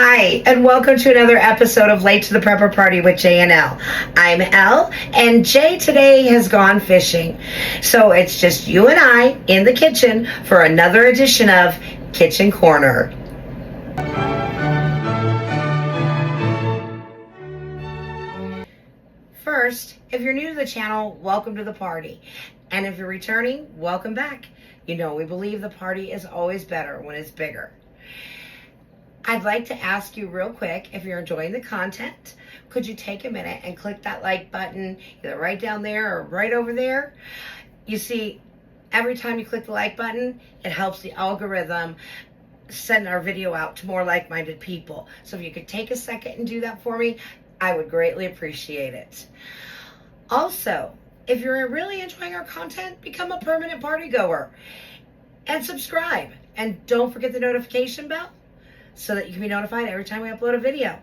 Hi, and welcome to another episode of Late to the Prepper Party with Jay and L. I'm Elle, and Jay today has gone fishing. So it's just you and I in the kitchen for another edition of Kitchen Corner. First, if you're new to the channel, welcome to the party. And if you're returning, welcome back. You know, we believe the party is always better when it's bigger. I'd like to ask you real quick, if you're enjoying the content, could you take a minute and click that like button, either right down there or right over there? You see, every time you click the like button, it helps the algorithm send our video out to more like-minded people. So if you could take a second and do that for me, I would greatly appreciate it. Also, if you're really enjoying our content, become a permanent party goer and subscribe. And don't forget the notification bell so that you can be notified every time we upload a video.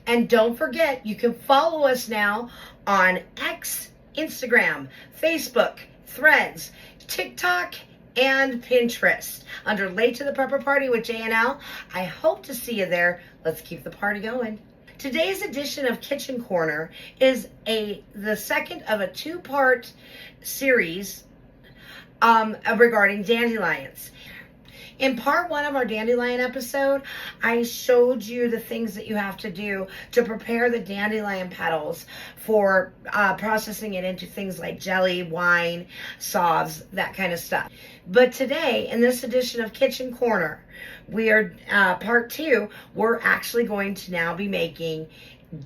And don't forget, you can follow us now on X, Instagram, Facebook, Threads, TikTok, and Pinterest under Late to the Prepper Party with Jay and L. I hope to see you there. Let's keep the party going. Today's edition of Kitchen Corner is the second of a two-part series regarding dandelions. In part one of our dandelion episode, I showed you the things that you have to do to prepare the dandelion petals for processing it into things like jelly, wine, sauce, that kind of stuff. But today, in this edition of Kitchen Corner, we are part two, we're actually going to now be making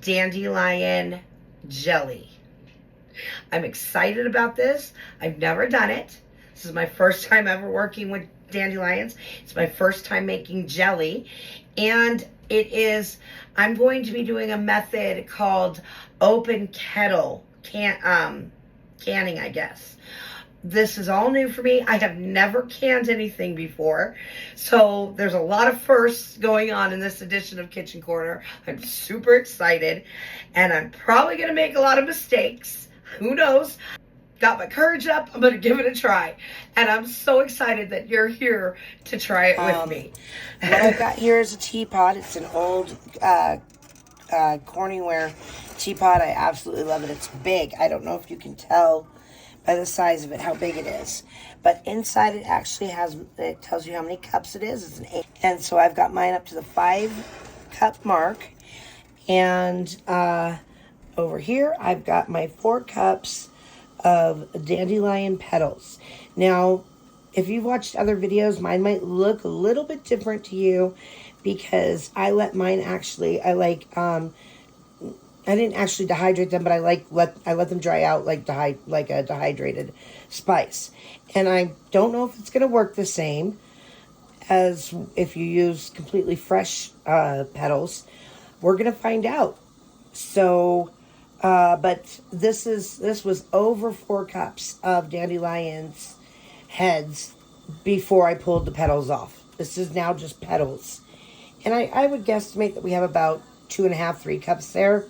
dandelion jelly. I'm excited about this. I've never done it. This is my first time ever working with dandelions. It's my first time making jelly, and I'm going to be doing a method called open kettle canning, I guess. This is all new for me. I have never canned anything before, so there's a lot of firsts going on in this edition of Kitchen Corner. I'm super excited, and I'm probably going to make a lot of mistakes. Who knows? Got my courage up. I'm going to give it a try. And I'm so excited that you're here to try it with me. What I've got here is a teapot. It's an old Corningware teapot. I absolutely love it. It's big. I don't know if you can tell by the size of it how big it is. But inside it actually it tells you how many cups it is. It's an 8. And so I've got mine up to the 5-cup mark. And over here I've got my 4 cups of dandelion petals. Now, if you've watched other videos, mine might look a little bit different to you because I let mine I didn't actually dehydrate them, but I let them dry out like a dehydrated spice. And I don't know if it's going to work the same as if you use completely fresh petals. We're going to find out. So but this was over 4 cups of dandelions heads before I pulled the petals off. This is now just petals. And I would guesstimate that we have about 2.5, 3 cups there.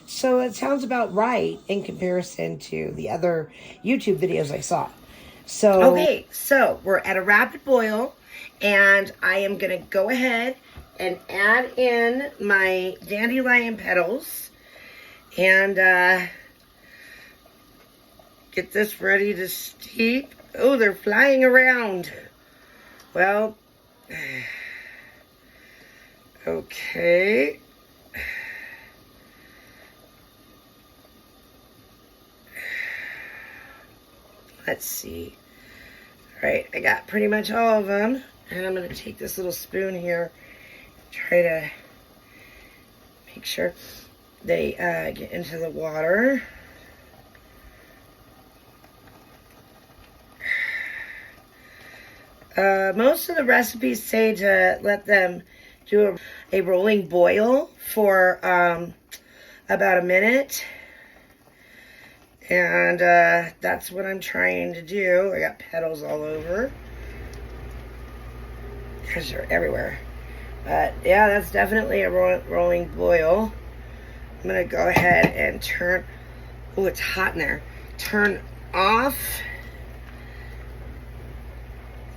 So it sounds about right in comparison to the other YouTube videos I saw. So okay, so we're at a rapid boil, and I am going to go ahead and add in my dandelion petals. And get this ready to steep. Oh, they're flying around. Well, okay. Let's see. All right, I got pretty much all of them. And I'm going to take this little spoon here, try to make sure they get into the water. Most of the recipes say to let them do a rolling boil for about a minute. And that's what I'm trying to do. I got petals all over because they're everywhere. But yeah, that's definitely a rolling boil. I'm going to go ahead and turn, oh, it's hot in there. Turn off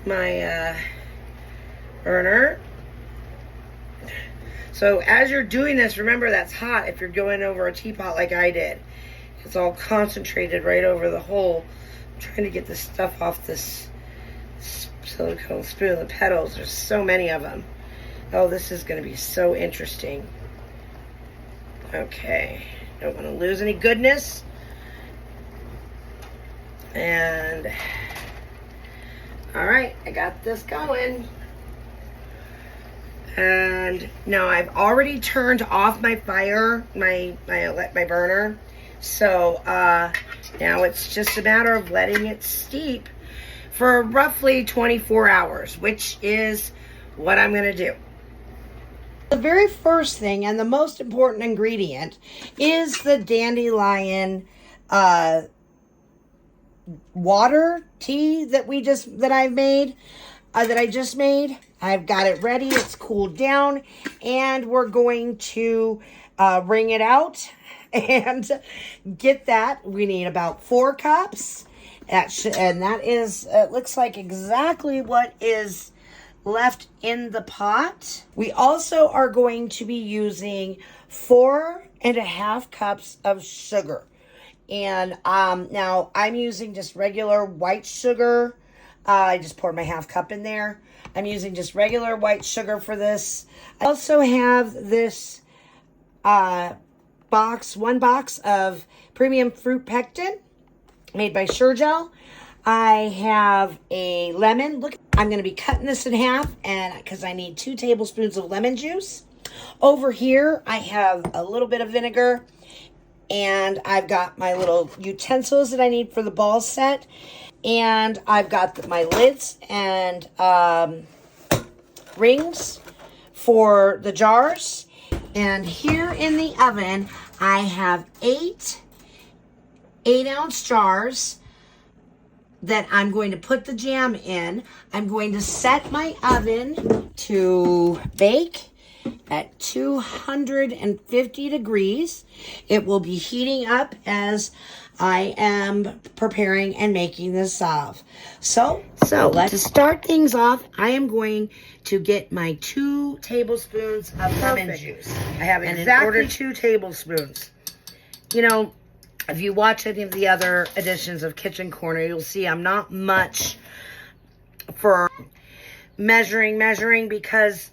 my burner. So as you're doing this, remember that's hot if you're going over a teapot like I did. It's all concentrated right over the hole. I'm trying to get this stuff off this silicone spoon. The petals, there's so many of them. Oh, this is going to be so interesting. Okay, don't want to lose any goodness. And all right, I got this going. And now I've already turned off my fire, my burner. So now it's just a matter of letting it steep for roughly 24 hours, which is what I'm going to do. The very first thing and the most important ingredient is the dandelion water tea that I just made. I've got it ready. It's cooled down, and we're going to wring it out and get that. We need about 4 cups. And that is, it looks like exactly what is left in the pot. We also are going to be using 4.5 cups of sugar. And now I'm using just regular white sugar. I just poured my 1/2 cup in there. I'm using just regular white sugar for this. I also have this one box of premium fruit pectin made by Surgel. I have a lemon. Look, I'm going to be cutting this in half, and because I need 2 tablespoons of lemon juice. Over here, I have a little bit of vinegar, and I've got my little utensils that I need for the ball set, and I've got my lids and rings for the jars. And here in the oven, I have 8 8-ounce jars that I'm going to put the jam in. I'm going to set my oven to bake at 250 degrees. It will be heating up as I am preparing and making this salve. So let's start things off. I am going to get my 2 tablespoons of lemon juice. I have exactly 2 tablespoons. You know, if you watch any of the other editions of Kitchen Corner, you'll see I'm not much for measuring because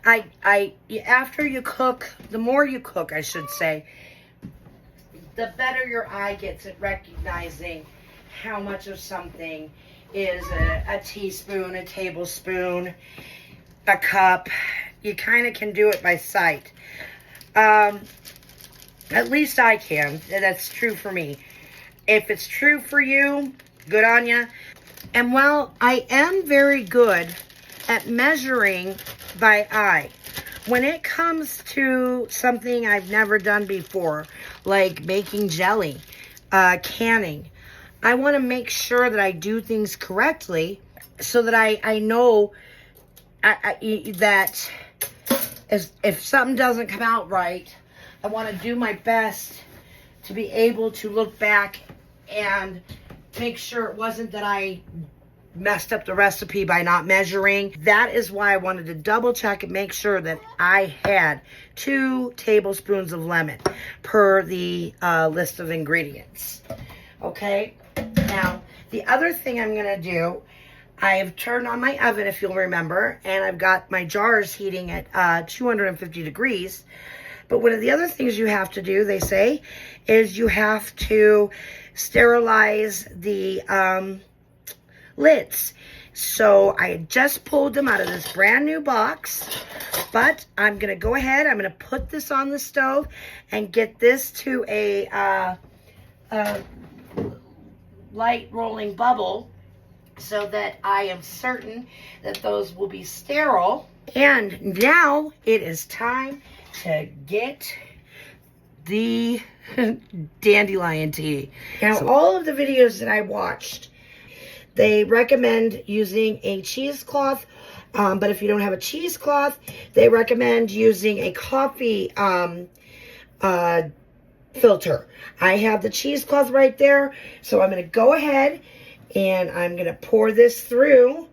after you cook, the more you cook, I should say, the better your eye gets at recognizing how much of something is a teaspoon, a tablespoon, a cup. You kind of can do it by sight. At least I can. That's true for me. If it's true for you, good on you. And while I am very good at measuring by eye, when it comes to something I've never done before, like making jelly, canning, I want to make sure that I do things correctly so that I know that if something doesn't come out right, I want to do my best to be able to look back and make sure it wasn't that I messed up the recipe by not measuring. That is why I wanted to double check and make sure that I had 2 tablespoons of lemon per the list of ingredients. Okay, now the other thing I'm going to do, I have turned on my oven, if you'll remember, and I've got my jars heating at 250 degrees. But one of the other things you have to do, they say, is you have to sterilize the lids. So I had just pulled them out of this brand new box, but I'm going to go ahead, I'm going to put this on the stove and get this to a light rolling bubble so that I am certain that those will be sterile. And now it is time to get the dandelion tea. Now, all of the videos that I watched, they recommend using a cheesecloth, but if you don't have a cheesecloth, they recommend using a coffee filter. I have the cheesecloth right there, so I'm going to go ahead and I'm going to pour this through.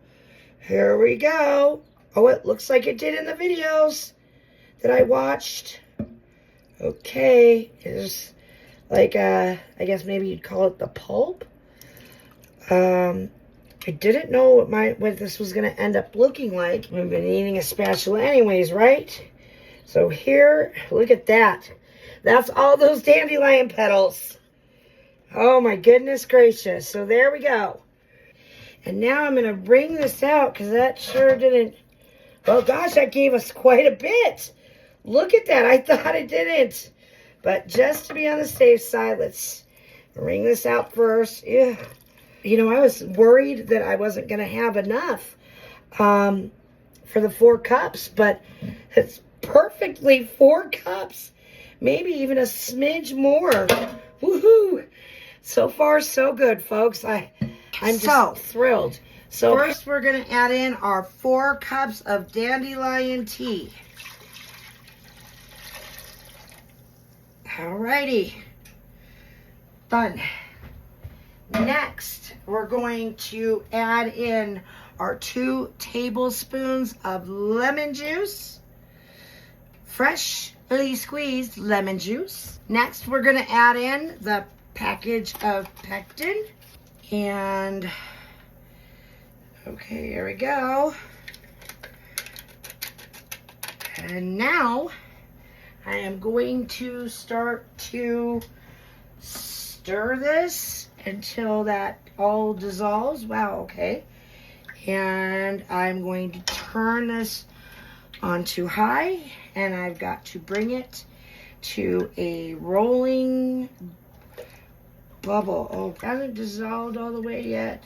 Here we go. Oh, it looks like it did in the videos. that I watched. Okay, it's like I guess maybe you'd call it the pulp. I didn't know what this was gonna end up looking like. We've been needing a spatula anyways, right? So here, look at that. That's all those dandelion petals. Oh my goodness gracious. So there we go. And now I'm gonna bring this out because that sure didn't, oh gosh, that gave us quite a bit. Look at that, I thought it didn't. But just to be on the safe side, let's wring this out first. Yeah. You know, I was worried that I wasn't going to have enough for the 4 cups, but it's perfectly 4 cups. Maybe even a smidge more. Woohoo! So far, so good, folks. I'm just thrilled. So first, we're going to add in our 4 cups of dandelion tea. Alrighty. Done. Next, we're going to add in our 2 tablespoons of lemon juice. Freshly squeezed lemon juice. Next, we're going to add in the package of pectin. And, okay, here we go. And now, I am going to start to stir this until that all dissolves. Wow, okay. And I'm going to turn this onto high, and I've got to bring it to a rolling bubble. Oh, it hasn't dissolved all the way yet.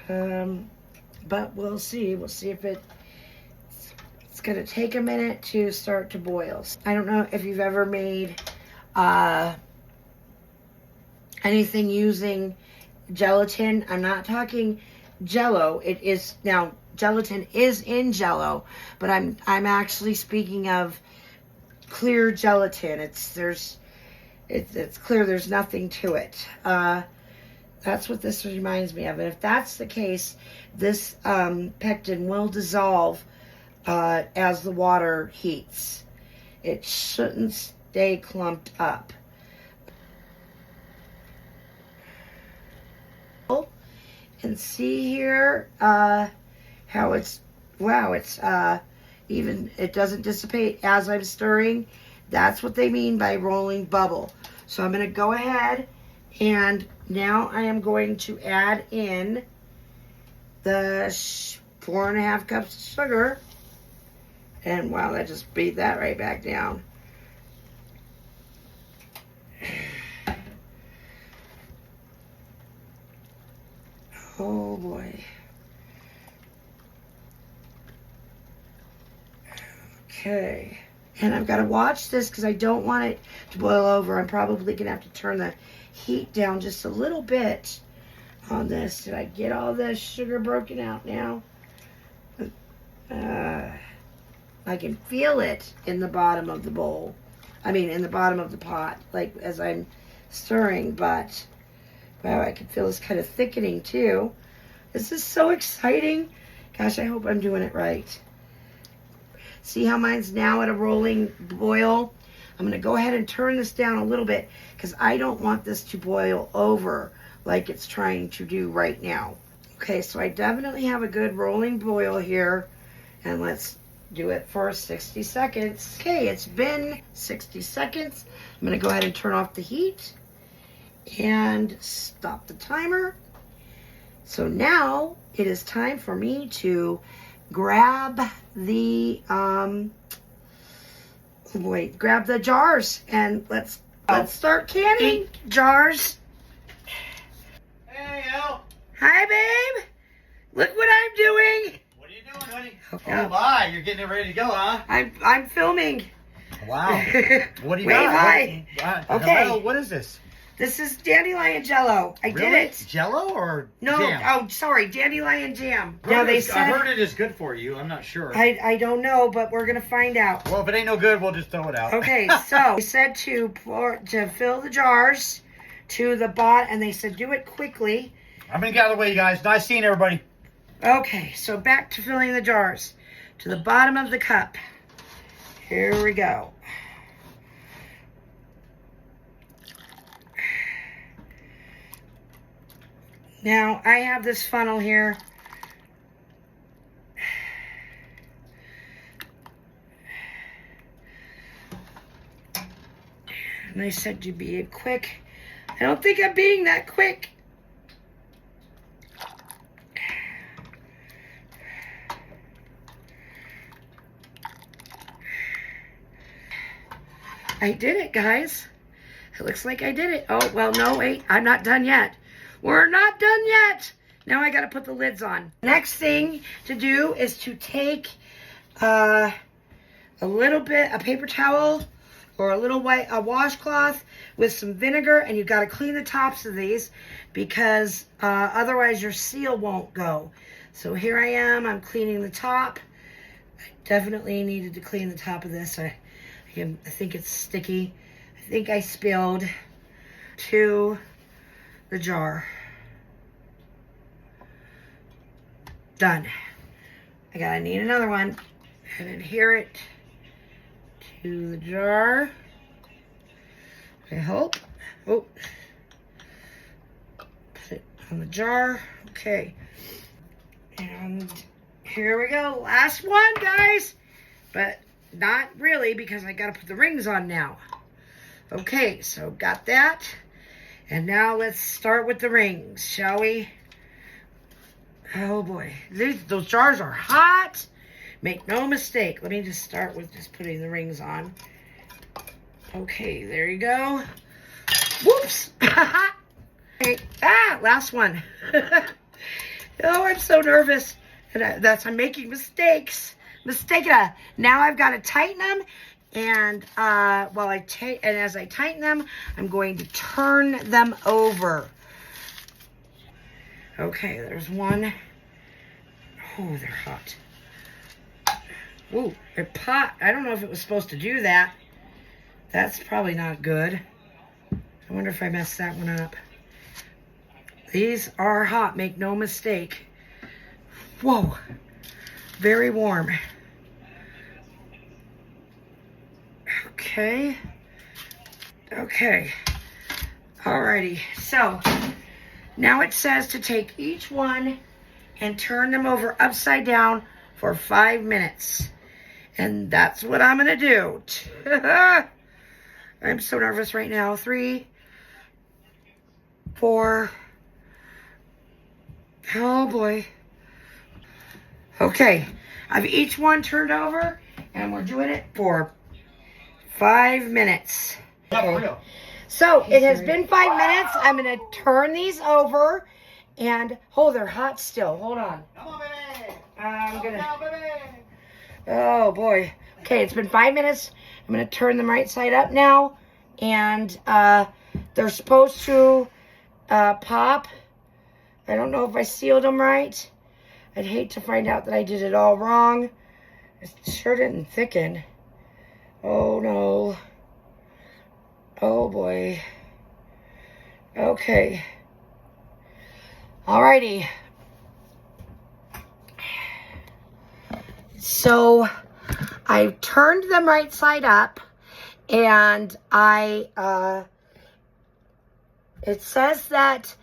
But we'll see. We'll see if it's going to take a minute to start to boil. I don't know if you've ever made anything using gelatin. I'm not talking Jello. It is now, gelatin is in Jello, but I'm actually speaking of clear gelatin. It's clear. There's nothing to it. That's what this reminds me of. And if that's the case, this pectin will dissolve as the water heats. It shouldn't stay clumped up. And see here how it's, wow, it's even, it doesn't dissipate as I'm stirring. That's what they mean by rolling bubble. So I'm going to go ahead, and now I am going to add in the 4.5 cups of sugar. And wow, that just beat that right back down. Oh boy. Okay. And I've got to watch this because I don't want it to boil over. I'm probably going to have to turn the heat down just a little bit on this. Did I get all the sugar broken out now? I can feel it in the bottom of the bowl. I mean, in the bottom of the pot, like as I'm stirring, but wow, I can feel this kind of thickening too. This is so exciting. Gosh, I hope I'm doing it right. See how mine's now at a rolling boil? I'm going to go ahead and turn this down a little bit because I don't want this to boil over like it's trying to do right now. Okay, so I definitely have a good rolling boil here. And let's do it for 60 seconds. Okay, it's been 60 seconds. I'm going to go ahead and turn off the heat and stop the timer. So now it is time for me to grab the grab the jars, and let's start canning. Jars. Hey, Al. Hi, babe. Look what I'm doing. What are you doing, honey? Okay. Oh my, you're getting it ready to go, huh? I'm filming. Wow. What do you Wave got? hi. Okay. Hello, what is this? This is Dandelion Jello. I Really? did it. Jello or No, jam? oh, sorry, Dandelion Jam. Now they I said, heard it is good for you. I'm not sure. I don't know, but we're gonna find out. Well, if it ain't no good, we'll just throw it out. Okay, so they said to fill the jars to the bottom, and they said do it quickly. I'm gonna get out of the way, you guys. Nice seeing everybody. Okay, so back to filling the jars to the bottom of the cup. Here we go. Now, I have this funnel here. And they said you'd be quick. I don't think I'm being that quick. I did it, guys. It looks like I did it. Oh, well, no, wait. I'm not done yet. We're not done yet. Now I got to put the lids on. Next thing to do is to take a little bit, a paper towel or a washcloth with some vinegar, and you've got to clean the tops of these because otherwise your seal won't go. So here I am. I'm cleaning the top. I definitely needed to clean the top of this. I think it's sticky. I think I spilled to the jar. Done. I need another one and adhere it to the jar. I hope. Oh. Put it on the jar. Okay. And here we go. Last one, guys. But not really, because I gotta put the rings on now. Okay, so got that. And now let's start with the rings, shall we? Oh boy, those jars are hot. Make no mistake. Let me just start with just putting the rings on. Okay, there you go. Whoops. Okay. Last one. Oh, I'm so nervous. And I'm making mistakes. Now I've got to tighten them, and as I tighten them, I'm going to turn them over. Okay, there's one. Oh, they're hot. Ooh, it popped. I don't know if it was supposed to do that. That's probably not good. I wonder if I messed that one up. These are hot, make no mistake. Whoa, very warm. Okay. Alrighty, so now it says to take each one and turn them over upside down for 5 minutes. And that's what I'm going to do. I'm so nervous right now. 3, 4. Oh boy. Okay, I've each one turned over, and we're doing it for 5 minutes. Okay. So it has been 5 minutes. I'm going to turn these over, and they're hot still. Hold on. Come on, baby. I'm gonna. Come on, baby. Oh boy. Okay, it's been 5 minutes. I'm going to turn them right side up now, and they're supposed to pop. I don't know if I sealed them right. I'd hate to find out that I did it all wrong. It sure didn't thicken. Oh no. Oh boy. Okay. Alrighty. So I turned them right side up, and it says that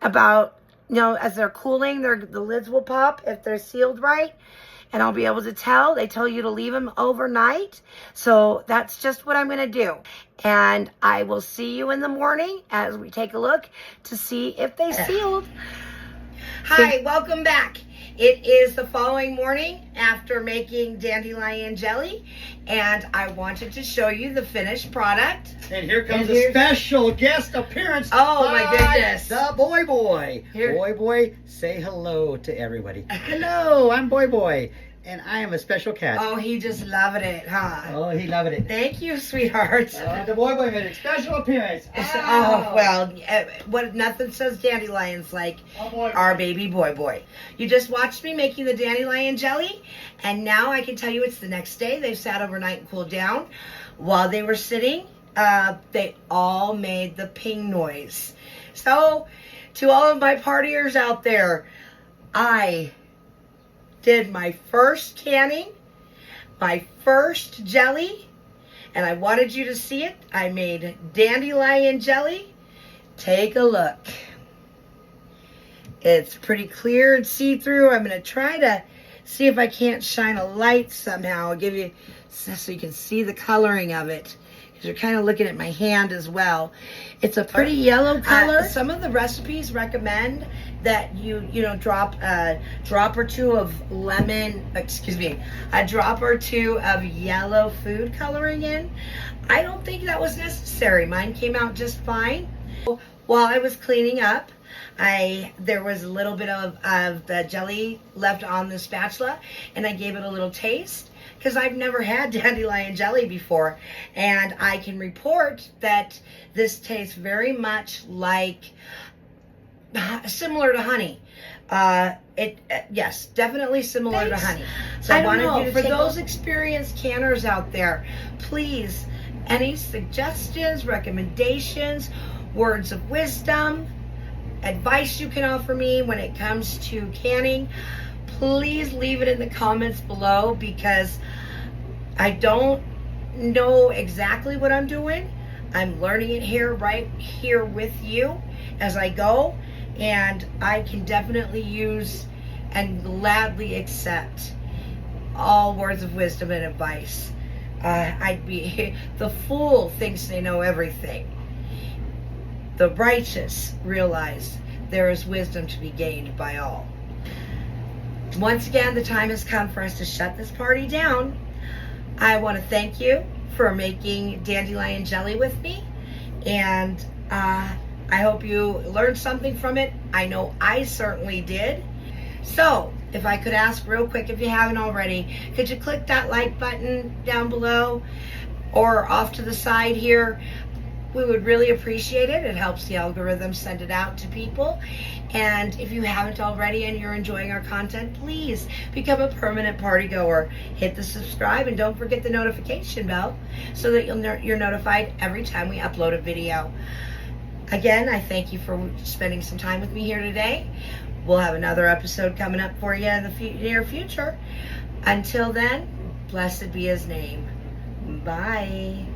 about, as they're cooling, the lids will pop if they're sealed right, and I'll be able to tell. They tell you to leave them overnight, so that's just what I'm going to do. And I will see you in the morning as we take a look to see if they sealed. Hi, welcome back. It is the following morning after making Dandelion Jelly, and I wanted to show you the finished product. And here comes a special guest appearance. Oh my goodness. The Boy. Here. Boy, say hello to everybody. Hello, I'm Boy, and I am a special cat. Oh, he just loved it, huh? Oh, he loved it. Thank you, sweetheart. The Boy made a special appearance. Oh, well, what nothing says dandelions like our baby boy. You just watched me making the dandelion jelly, and now I can tell you it's the next day. They've sat overnight and cooled down. While they were sitting, they all made the ping noise. So, to all of my partiers out there, I did my first canning my first jelly, and I wanted you to see it. I made Dandelion Jelly. Take a look. It's pretty clear and see-through. I'm going to try to see if I can't shine a light somehow. I'll give you so you can see the coloring of it. You're kind of looking at my hand as well. It's a pretty yellow color. Some of the recipes recommend that you drop a drop or two of a drop or two of yellow food coloring in. I don't think that was necessary. Mine came out just fine. While I was cleaning up, there was a little bit of the jelly left on the spatula, and I gave it a little taste, because I've never had dandelion jelly before, and I can report that this tastes very much like, similar to honey. Yes, definitely similar to honey. So I wanted you to for those experienced canners out there, please, any suggestions, recommendations, words of wisdom, advice you can offer me when it comes to canning, please leave it in the comments below, because I don't know exactly what I'm doing. I'm learning it right here with you as I go, and I can definitely use and gladly accept all words of wisdom and advice. The fool thinks they know everything. The righteous realize there is wisdom to be gained by all. Once again, the time has come for us to shut this party down. I want to thank you for making dandelion jelly with me, and I hope you learned something from it. I know I certainly did. So, if I could ask real quick, if you haven't already, could you click that like button down below or off to the side here? We would really appreciate it. It helps the algorithm send it out to people. And if you haven't already and you're enjoying our content, please become a permanent party goer. Hit the subscribe and don't forget the notification bell so that you're notified every time we upload a video. Again, I thank you for spending some time with me here today. We'll have another episode coming up for you in the near future. Until then, blessed be his name. Bye.